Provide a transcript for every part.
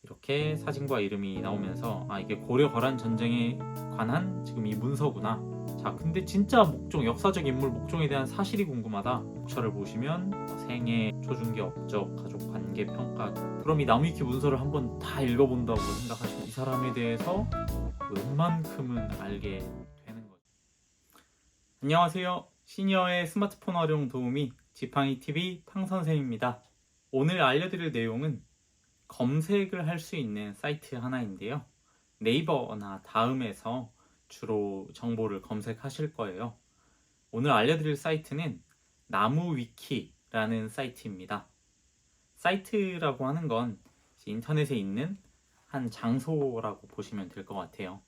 이렇게 사진과 이름이 나오면서 이게 고려 거란 전쟁에 관한 지금 이 문서구나. 자, 근데 진짜 목종, 역사적 인물 목종에 대한 사실이 궁금하다. 목차를 보시면 생애, 초중계 업적, 가족 관계 평가. 그럼 이 나무위키 문서를 한번 다 읽어본다고 생각하시면 이 사람에 대해서 웬만큼은 알게 되는 거죠. 안녕하세요. 시니어의 스마트폰 활용 도우미 지팡이TV 팡선생입니다. 오늘 알려드릴 내용은 검색을 할 수 있는 사이트 하나인데요. 네이버나 다음에서 주로 정보를 검색하실 거예요. 오늘 알려드릴 사이트는 나무위키라는 사이트입니다. 사이트라고 하는 건 인터넷에 있는 한 장소라고 보시면 될 것 같아요.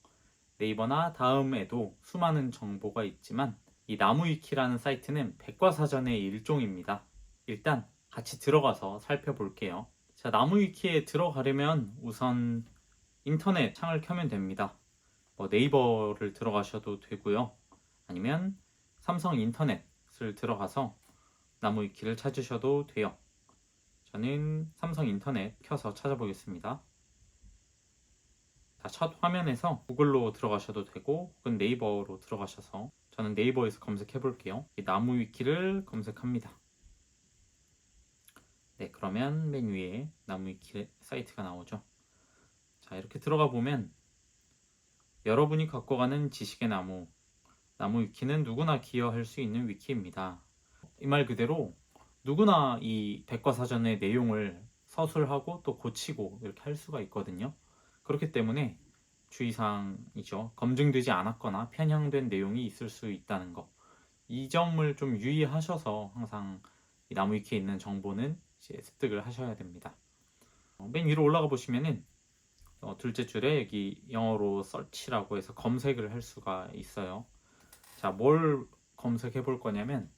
네이버나 다음에도 수많은 정보가 있지만 이 나무위키라는 사이트는 백과사전의 일종입니다. 일단 같이 들어가서 살펴볼게요. 자, 나무위키에 들어가려면 우선 인터넷 창을 켜면 됩니다. 네이버를 들어가셔도 되고요. 아니면 삼성 인터넷을 들어가서 나무위키를 찾으셔도 돼요. 저는 삼성 인터넷 켜서 찾아보겠습니다. 자, 첫 화면에서 구글로 들어가셔도 되고 혹은 네이버로 들어가셔서 저는 네이버에서 검색해 볼게요. 나무위키를 검색합니다. 네, 그러면 맨 위에 나무위키 사이트가 나오죠. 자, 이렇게 들어가 보면 여러분이 갖고 가는 지식의 나무, 나무위키는 누구나 기여할 수 있는 위키입니다. 이 말 그대로 누구나 이 백과사전의 내용을 서술하고 또 고치고 이렇게 할 수가 있거든요. 그렇기 때문에 주의사항이죠. 검증되지 않았거나 편향된 내용이 있을 수 있다는 거. 이 점을 좀 유의하셔서 항상 이 나무위키에 있는 정보는 이제 습득을 하셔야 됩니다. 맨 위로 올라가 보시면은 둘째 줄에 여기 영어로 search라고 해서 검색을 할 수가 있어요. 자, 뭘 검색해 볼 거냐면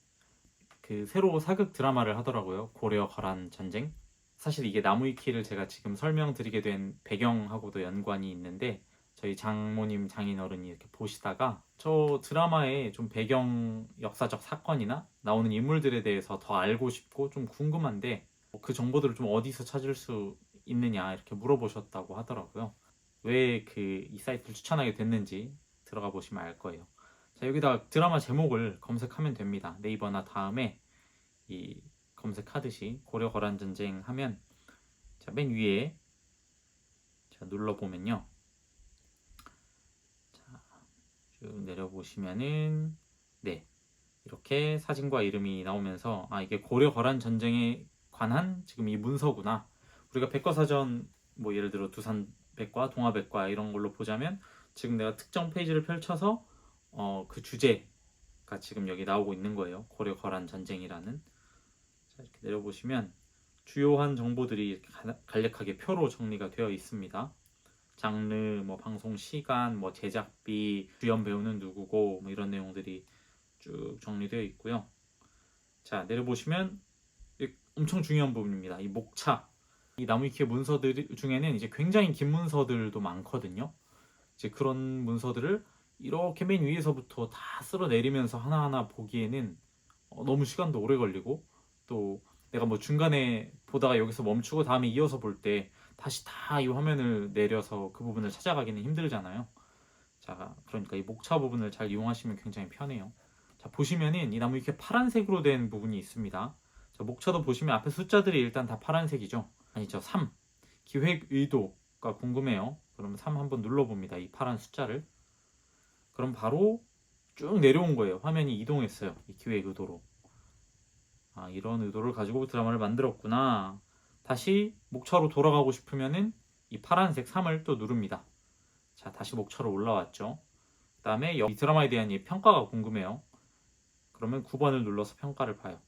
그 새로 사극 드라마를 하더라고요. 고려 거란 전쟁. 사실 이게 나무위키를 제가 지금 설명드리게 된 배경하고도 연관이 있는데 저희 장모님 장인어른이 이렇게 보시다가 저 드라마의 좀 배경 역사적 사건이나 나오는 인물들에 대해서 더 알고 싶고 좀 궁금한데 그 정보들을 좀 어디서 찾을 수 있느냐 이렇게 물어보셨다고 하더라고요. 왜 이 사이트를 추천하게 됐는지 들어가 보시면 알 거예요. 자, 여기다 드라마 제목을 검색하면 됩니다. 네이버나 다음에 이 검색하듯이 고려 거란 전쟁 하면 자, 맨 위에 자, 눌러보면요. 자, 쭉 내려보시면은 네, 이렇게 사진과 이름이 나오면서 이게 고려 거란 전쟁에 관한 지금 이 문서구나. 우리가 백과사전 뭐 예를 들어 두산백과, 동화백과 이런 걸로 보자면 지금 내가 특정 페이지를 펼쳐서 그 주제가 지금 여기 나오고 있는 거예요. 고려 거란 전쟁이라는. 자, 이렇게 내려보시면 주요한 정보들이 이렇게 간략하게 표로 정리가 되어 있습니다. 장르, 뭐 방송 시간, 뭐 제작비, 주연 배우는 누구고 뭐 이런 내용들이 쭉 정리되어 있고요. 자, 내려보시면 엄청 중요한 부분입니다. 이 목차. 이 나무위키 문서들 중에는 이제 굉장히 긴 문서들도 많거든요. 이제 그런 문서들을 이렇게 맨 위에서부터 다 쓸어내리면서 하나하나 보기에는 너무 시간도 오래 걸리고 또 내가 뭐 중간에 보다가 여기서 멈추고 다음에 이어서 볼 때 다시 다 이 화면을 내려서 그 부분을 찾아가기는 힘들잖아요. 자, 그러니까 이 목차 부분을 잘 이용하시면 굉장히 편해요. 자, 보시면은 이 나무 이렇게 파란색으로 된 부분이 있습니다. 자, 목차도 보시면 앞에 숫자들이 일단 다 파란색이죠. 아니죠, 3. 기획 의도가 궁금해요. 그럼 3 한번 눌러봅니다. 이 파란 숫자를. 그럼 바로 쭉 내려온 거예요. 화면이 이동했어요. 이 기획 의도로. 이런 의도를 가지고 드라마를 만들었구나. 다시 목차로 돌아가고 싶으면은 이 파란색 3을 또 누릅니다. 자, 다시 목차로 올라왔죠. 그 다음에 이 드라마에 대한 이 평가가 궁금해요. 그러면 9번을 눌러서 평가를 봐요.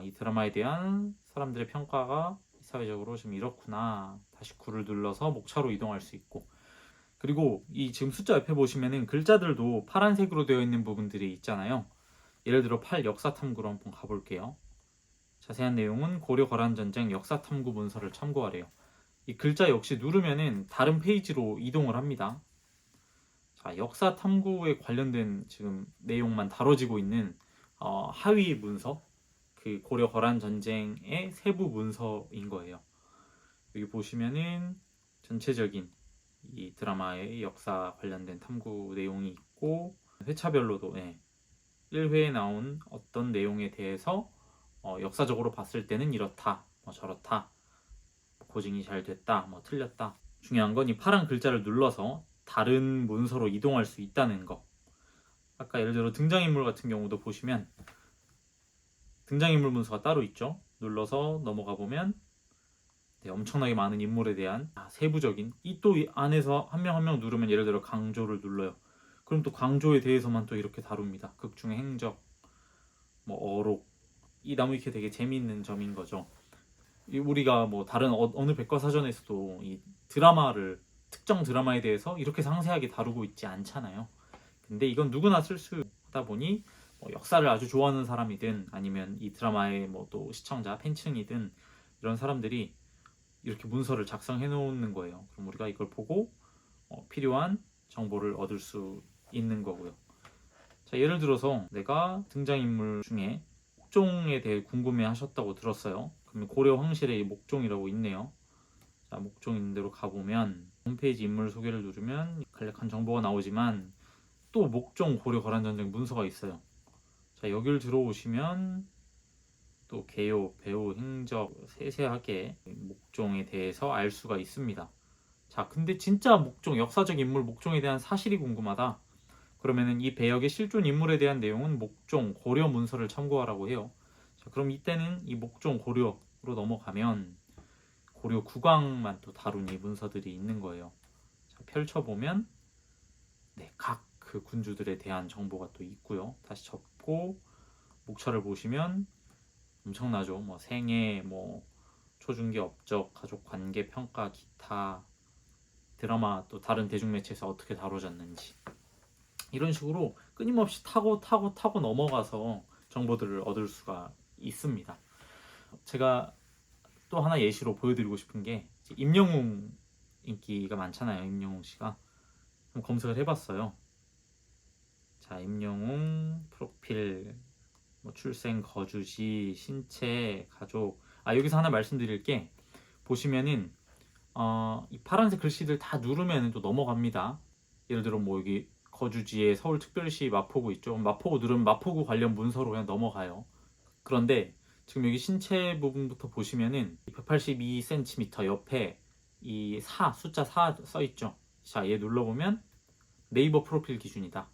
이 드라마에 대한 사람들의 평가가 사회적으로 좀 이렇구나. 다시 9를 눌러서 목차로 이동할 수 있고. 그리고 이 지금 숫자 옆에 보시면은 글자들도 파란색으로 되어 있는 부분들이 있잖아요. 예를 들어 8 역사탐구로 한번 가볼게요. 자세한 내용은 고려 거란전쟁 역사탐구 문서를 참고하래요. 이 글자 역시 누르면은 다른 페이지로 이동을 합니다. 자, 역사탐구에 관련된 지금 내용만 다뤄지고 있는 하위 문서, 그 고려 거란 전쟁의 세부 문서인 거예요. 여기 보시면은 전체적인 이 드라마의 역사 관련된 탐구 내용이 있고 회차별로도 1회에 나온 어떤 내용에 대해서 역사적으로 봤을 때는 이렇다, 뭐 저렇다, 고증이 잘 됐다, 뭐 틀렸다. 중요한 건 이 파란 글자를 눌러서 다른 문서로 이동할 수 있다는 거. 아까 예를 들어 등장인물 같은 경우도 보시면 등장인물 문서가 따로 있죠. 눌러서 넘어가 보면 엄청나게 많은 인물에 대한 세부적인 이 또 안에서 한 명 한 명 누르면 예를 들어 강조를 눌러요. 그럼 또 강조에 대해서만 또 이렇게 다룹니다. 극중의 행적, 뭐 어록. 이 나무위키 되게 재미있는 점인 거죠. 우리가 뭐 다른 어느 백과사전에서도 이 드라마를 특정 드라마에 대해서 이렇게 상세하게 다루고 있지 않잖아요. 근데 이건 누구나 쓸 수 하다 보니 뭐 역사를 아주 좋아하는 사람이든 아니면 이 드라마의 뭐 또 시청자 팬층이든 이런 사람들이 이렇게 문서를 작성해 놓는 거예요. 그럼 우리가 이걸 보고 필요한 정보를 얻을 수 있는 거고요. 자, 예를 들어서 내가 등장인물 중에 목종에 대해 궁금해 하셨다고 들었어요. 그러면 고려 황실의 목종이라고 있네요. 자, 목종 있는 데로 가보면 홈페이지 인물 소개를 누르면 간략한 정보가 나오지만 또 목종 고려 거란전쟁 문서가 있어요. 자, 여기를 들어오시면 또 개요, 배우, 행적 세세하게 목종에 대해서 알 수가 있습니다. 자, 근데 진짜 목종, 역사적 인물 목종에 대한 사실이 궁금하다. 그러면은 이 배역의 실존 인물에 대한 내용은 목종, 고려 문서를 참고하라고 해요. 자, 그럼 이때는 이 목종, 고려로 넘어가면 고려 국왕만 또 다룬 이 문서들이 있는 거예요. 자, 펼쳐보면 각 그 군주들에 대한 정보가 또 있고요. 다시 접고 목차를 보시면 엄청나죠. 뭐 생애, 뭐 초중기 업적, 가족 관계 평가, 기타 드라마 또 다른 대중매체에서 어떻게 다뤄졌는지 이런 식으로 끊임없이 타고 넘어가서 정보들을 얻을 수가 있습니다. 제가 또 하나 예시로 보여드리고 싶은 게 임영웅 인기가 많잖아요. 임영웅 씨가 검색을 해봤어요. 자, 임영웅 프로필, 뭐 출생, 거주지, 신체, 가족. 여기서 하나 말씀드릴 게 보시면은 이 파란색 글씨들 다 누르면 또 넘어갑니다. 예를 들어 뭐 여기 거주지에 서울특별시 마포구 있죠. 마포구 누르면 마포구 관련 문서로 그냥 넘어가요. 그런데 지금 여기 신체 부분부터 보시면은 182cm 옆에 이 숫자 4 써 있죠. 자, 얘 눌러보면 네이버 프로필 기준이다.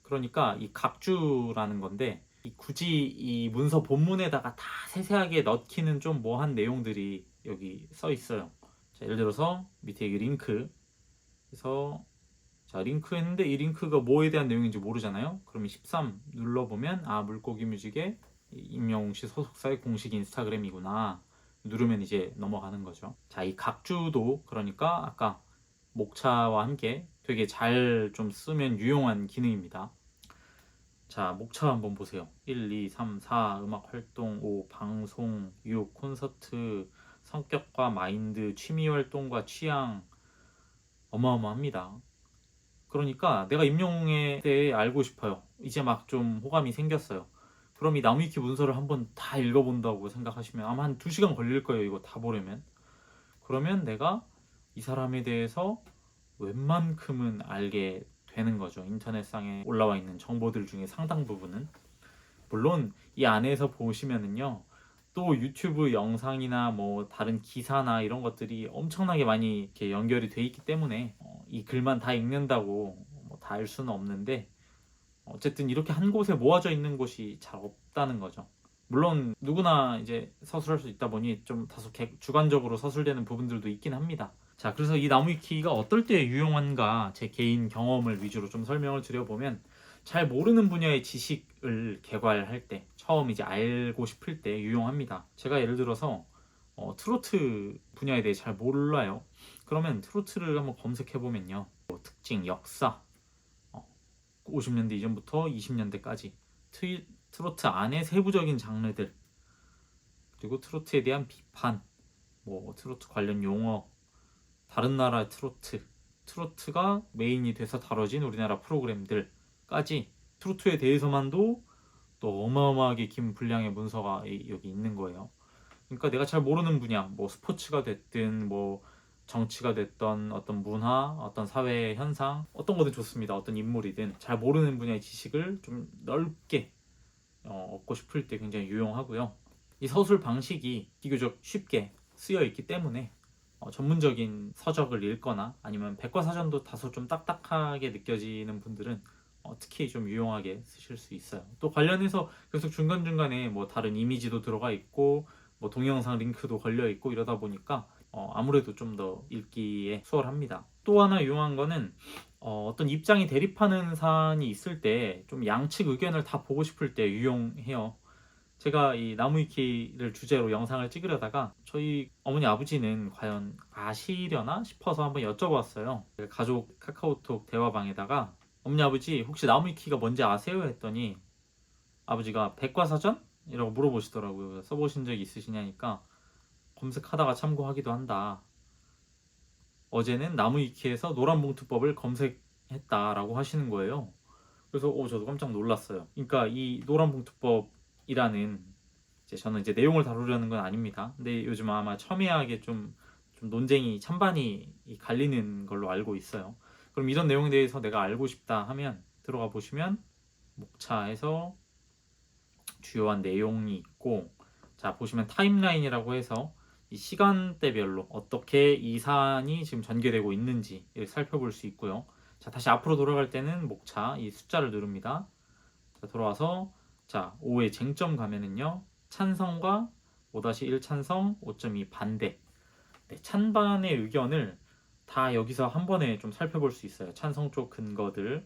그러니까 이 각주라는 건데 굳이 이 문서 본문에다가 다 세세하게 넣기는 좀 뭐한 내용들이 여기 써 있어요. 자, 예를 들어서 밑에 여기 링크 그래서 자, 링크 했는데 이 링크가 뭐에 대한 내용인지 모르잖아요. 그러면 13 눌러보면 물고기 뮤직의 임영웅 씨 소속사의 공식 인스타그램이구나. 누르면 이제 넘어가는 거죠. 자, 이 각주도 그러니까 아까 목차와 함께 되게 잘 좀 쓰면 유용한 기능입니다. 자, 목차 한번 보세요. 1, 2, 3, 4 음악 활동, 5 방송, 6 콘서트, 성격과 마인드, 취미 활동과 취향 어마어마합니다. 그러니까 내가 임영웅에 대해 알고 싶어요. 이제 막 좀 호감이 생겼어요. 그럼 이 나무위키 문서를 한번 다 읽어본다고 생각하시면 아마 한 2시간 걸릴 거예요. 이거 다 보려면. 그러면 내가 이 사람에 대해서 웬만큼은 알게 되는 거죠. 인터넷상에 올라와 있는 정보들 중에 상당 부분은. 물론 이 안에서 보시면은요. 또 유튜브 영상이나 뭐 다른 기사나 이런 것들이 엄청나게 많이 이렇게 연결이 돼 있기 때문에 이 글만 다 읽는다고 뭐 다 알 수는 없는데 어쨌든 이렇게 한 곳에 모아져 있는 곳이 잘 없다는 거죠. 물론 누구나 이제 서술할 수 있다 보니 좀 다소 주관적으로 서술되는 부분들도 있긴 합니다. 자, 그래서 이 나무위키가 어떨 때 유용한가 제 개인 경험을 위주로 좀 설명을 드려보면 잘 모르는 분야의 지식을 개발할 때 처음 이제 알고 싶을 때 유용합니다. 제가 예를 들어서 트로트 분야에 대해 잘 몰라요. 그러면 트로트를 한번 검색해보면요. 특징, 역사 50년대 이전부터 20년대까지 트로트 안에 세부적인 장르들 그리고 트로트에 대한 비판 뭐 트로트 관련 용어 다른 나라의 트로트가 메인이 돼서 다뤄진 우리나라 프로그램들까지 트로트에 대해서만도 또 어마어마하게 긴 분량의 문서가 여기 있는 거예요. 그러니까 내가 잘 모르는 분야, 뭐 스포츠가 됐든 뭐 정치가 됐던 어떤 문화, 어떤 사회 현상, 어떤 거든 좋습니다. 어떤 인물이든 잘 모르는 분야의 지식을 좀 넓게 얻고 싶을 때 굉장히 유용하고요. 이 서술 방식이 비교적 쉽게 쓰여 있기 때문에 전문적인 서적을 읽거나 아니면 백과사전도 다소 좀 딱딱하게 느껴지는 분들은 특히 좀 유용하게 쓰실 수 있어요. 또 관련해서 계속 중간중간에 뭐 다른 이미지도 들어가 있고 뭐 동영상 링크도 걸려 있고 이러다 보니까 아무래도 좀 더 읽기에 수월합니다. 또 하나 유용한 거는 어떤 입장이 대립하는 사안이 있을 때 좀 양측 의견을 다 보고 싶을 때 유용해요. 제가 이 나무위키를 주제로 영상을 찍으려다가 저희 어머니 아버지는 과연 아시려나 싶어서 한번 여쭤봤어요. 가족 카카오톡 대화방에다가 어머니 아버지 혹시 나무위키가 뭔지 아세요? 했더니 아버지가 백과사전? 이라고 물어보시더라고요. 써보신 적 있으시냐니까 검색하다가 참고하기도 한다. 어제는 나무위키에서 노란봉투법을 검색했다라고 하시는 거예요. 그래서 저도 깜짝 놀랐어요. 그러니까 이 노란봉투법이라는 저는 이제 내용을 다루려는 건 아닙니다. 근데 요즘 아마 첨예하게 좀 논쟁이 찬반이 갈리는 걸로 알고 있어요. 그럼 이런 내용에 대해서 내가 알고 싶다 하면 들어가 보시면 목차에서 주요한 내용이 있고, 자 보시면 타임라인이라고 해서 이 시간대별로 어떻게 이 사안이 지금 전개되고 있는지 살펴볼 수 있고요. 자 다시 앞으로 돌아갈 때는 목차 이 숫자를 누릅니다. 자 돌아와서 자 5의 쟁점 가면은요, 찬성과 5-1 찬성, 5.2 반대. 네, 찬반의 의견을 다 여기서 한 번에 좀 살펴볼 수 있어요. 찬성 쪽 근거들,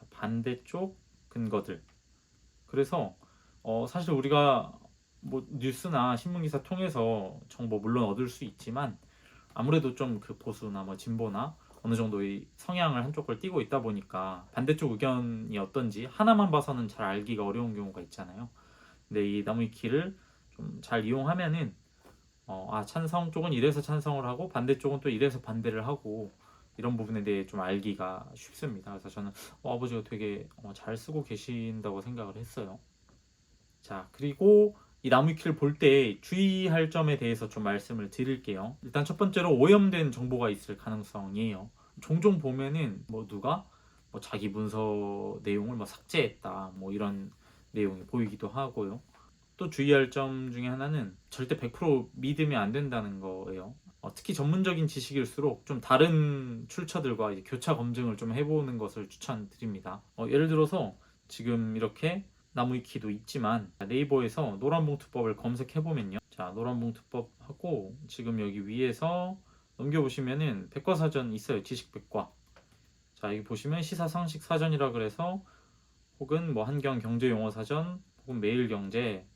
반대 쪽 근거들. 그래서 사실 우리가 뭐 뉴스나 신문 기사 통해서 정보 물론 얻을 수 있지만 아무래도 좀 그 보수나 뭐 진보나 어느 정도의 성향을 한쪽을 띠고 있다 보니까 반대쪽 의견이 어떤지 하나만 봐서는 잘 알기가 어려운 경우가 있잖아요. 근데 이 나무위키를 좀 잘 이용하면은 찬성 쪽은 이래서 찬성을 하고 반대쪽은 또 이래서 반대를 하고 이런 부분에 대해 좀 알기가 쉽습니다. 그래서 저는 아버지가 되게 잘 쓰고 계신다고 생각을 했어요. 자, 그리고 이 나무위키를 볼 때 주의할 점에 대해서 좀 말씀을 드릴게요. 일단 첫 번째로 오염된 정보가 있을 가능성이에요. 종종 보면은 뭐 누가 뭐 자기 문서 내용을 뭐 삭제했다 뭐 이런 내용이 보이기도 하고요. 또 주의할 점 중에 하나는 절대 100% 믿으면 안 된다는 거예요. 특히 전문적인 지식일수록 좀 다른 출처들과 이제 교차 검증을 좀 해보는 것을 추천드립니다. 예를 들어서 지금 이렇게 나무위키도 있지만 네이버에서 노란봉투법을 검색해보면요. 자, 노란봉투법 하고 지금 여기 위에서 넘겨보시면은 백과사전 있어요. 지식백과. 자, 여기 보시면 시사상식사전이라 그래서 혹은 뭐 한경경제용어사전 혹은 매일경제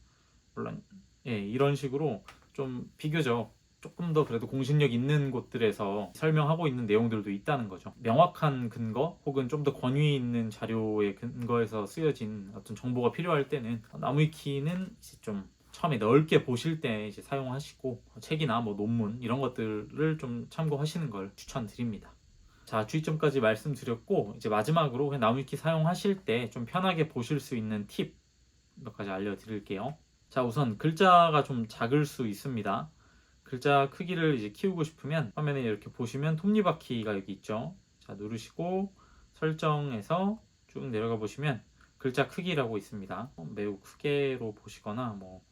물론 이런 식으로 좀 비교적 조금 더 그래도 공신력 있는 곳들에서 설명하고 있는 내용들도 있다는 거죠. 명확한 근거 혹은 좀 더 권위 있는 자료의 근거에서 쓰여진 어떤 정보가 필요할 때는 나무위키는 이제 좀 처음에 넓게 보실 때 이제 사용하시고 책이나 뭐 논문 이런 것들을 좀 참고하시는 걸 추천드립니다. 자, 주의점까지 말씀드렸고 이제 마지막으로 그냥 나무위키 사용하실 때 좀 편하게 보실 수 있는 팁 몇 가지 알려드릴게요. 자, 우선 글자가 좀 작을 수 있습니다. 글자 크기를 이제 키우고 싶으면 화면에 이렇게 보시면 톱니바퀴가 여기 있죠. 자, 누르시고 설정에서 쭉 내려가 보시면 글자 크기라고 있습니다. 매우 크게로 보시거나 뭐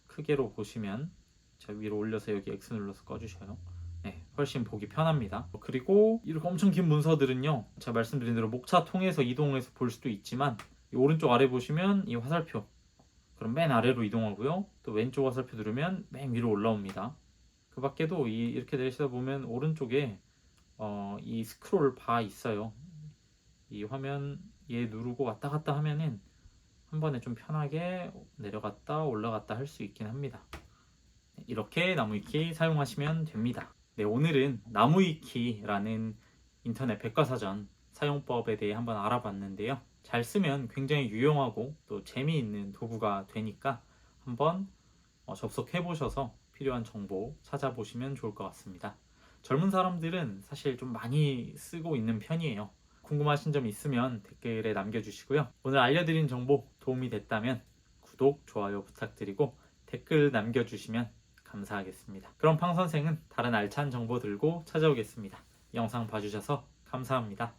크게로 보시면 자, 위로 올려서 여기 X 눌러서 꺼주셔요. 네, 훨씬 보기 편합니다. 그리고 이렇게 엄청 긴 문서들은요, 제가 말씀드린 대로 목차 통해서 이동해서 볼 수도 있지만 이 오른쪽 아래 보시면 이 화살표, 그럼 맨 아래로 이동하고요. 또 왼쪽 화살표 누르면 맨 위로 올라옵니다. 그 밖에도 이렇게 내리시다 보면 오른쪽에 이 스크롤 바 있어요. 이 화면 얘 누르고 왔다 갔다 하면은 한 번에 좀 편하게 내려갔다 올라갔다 할 수 있긴 합니다. 이렇게 나무위키 사용하시면 됩니다. 네, 오늘은 나무위키라는 인터넷 백과사전 사용법에 대해 한번 알아봤는데요. 잘 쓰면 굉장히 유용하고 또 재미있는 도구가 되니까 한번 접속해 보셔서 필요한 정보 찾아보시면 좋을 것 같습니다. 젊은 사람들은 사실 좀 많이 쓰고 있는 편이에요. 궁금하신 점 있으면 댓글에 남겨주시고요. 오늘 알려드린 정보 도움이 됐다면 구독, 좋아요 부탁드리고 댓글 남겨주시면 감사하겠습니다. 그럼 팡 선생은 다른 알찬 정보 들고 찾아오겠습니다. 영상 봐주셔서 감사합니다.